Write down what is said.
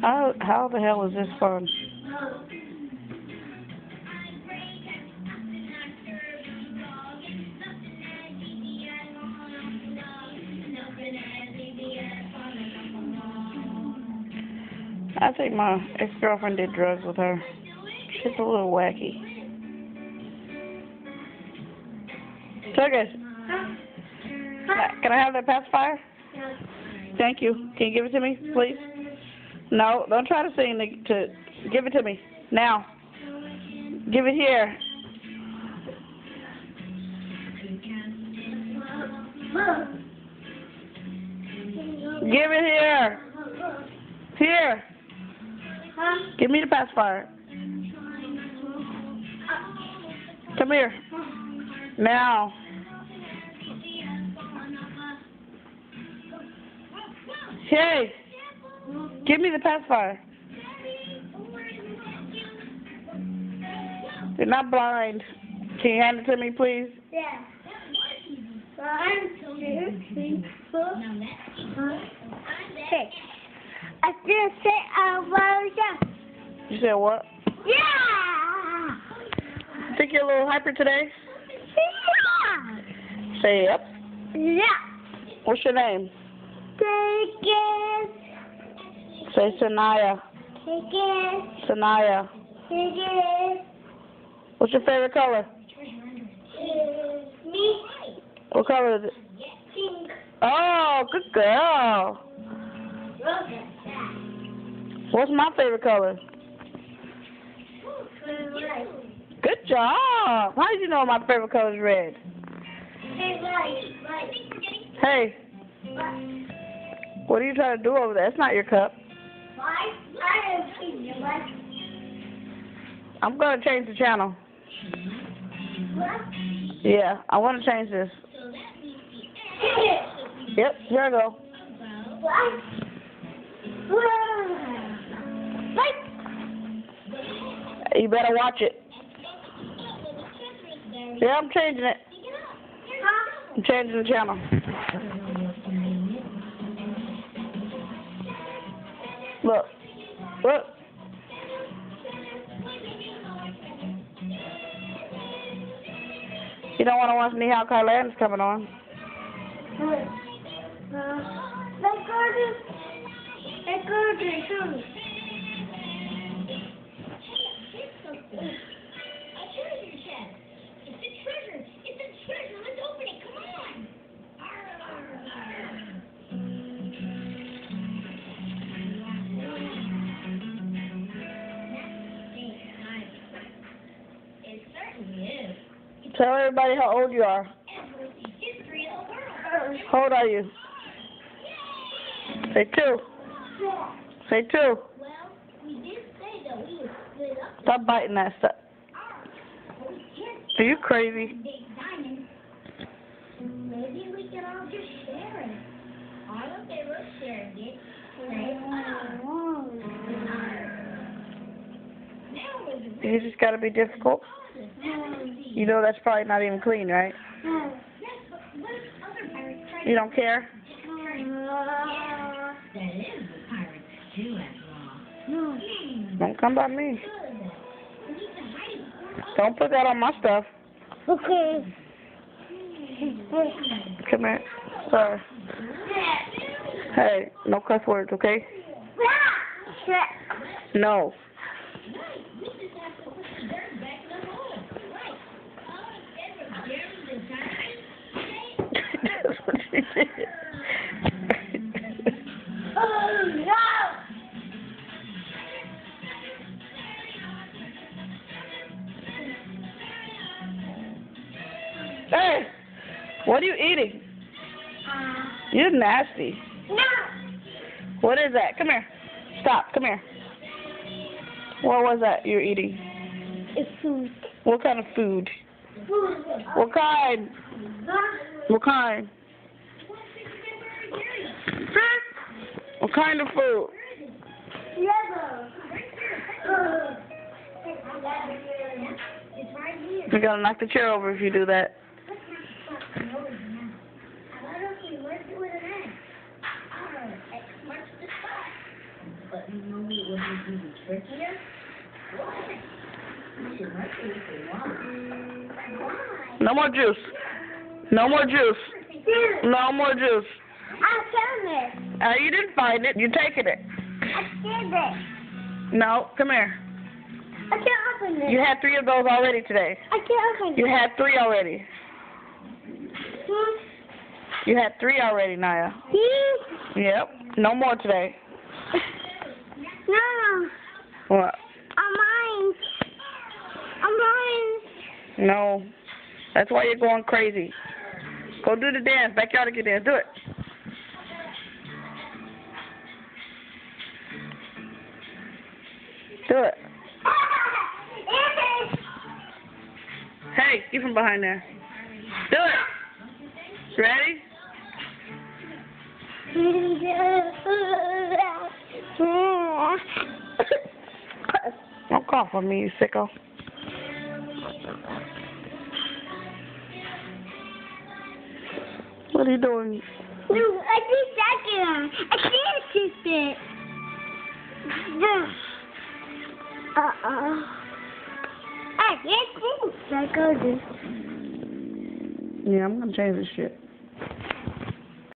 How the hell is this fun? I think my ex-girlfriend did drugs with her. She's a little wacky. Turkish, can I have that pacifier? Thank you. Can you give it to me, please? No, don't try to sing to give it to me. Now. Give it here. Give it here. Here. Give me the pacifier. Come here. Now. Hey. Give me the pacifier. You're not blind. Can you hand it to me, please? Yeah. 1, 2, 3, 4, 5, 6. I just said You said what? yeah. Think you're a little hyper today? Yeah. Say yep. Yeah. What's your name? Take it. Say Sanaya. Take it. Sanaya. Take it. What's your favorite color? Me. What color is it? Pink. Oh, good girl. What's my favorite color? Good job. How did you know my favorite color is red? Hey, what are you trying to do over there? It's not your cup. I'm going to change the channel. Yeah, I want to change this. Yep, here I go. You better watch it. Yeah, I'm changing it. I'm changing the channel. Look. Look. You don't want to watch Nihal Kailan's coming on. Tell everybody how old you are. How old are you? Say 2. Say 2. Stop biting that stuff. Are you crazy? Maybe we can all just share it. Okay, we'll share it. You just gotta be difficult. You know that's probably not even clean, right? You don't care? Don't come by me. Don't put that on my stuff. Okay. Come here. Sorry. Hey, no cuss words, okay? No. That's what she did. Oh, no! Hey, what are you eating? You're nasty. No! What is that? Come here. Stop. Come here. What was that you're eating? It's food. What kind of food? Food. What kind? What kind? What kind of food? Yellow. You're gonna knock the chair over if you do that. But Trickier? What? You should let me if you want. Why? No more juice. No more juice. No more juice. I found it. You didn't find it. You're taking it. I did it. No, come here. I can't open it. You had 3 of those already today. I can't open You it. had 3 already. You had 3 already, Naya. Yep. No more today. No. What? I'm mine. I'm mine. No. That's why you're going crazy. Go do the dance. Backyard dance. Do it. Do it. Hey, get from behind there. Do it. Ready? Don't cough on me, you sicko. What are you doing? No, I did that. I can't shift it. I can't shift it. Yeah, I'm gonna change this shit.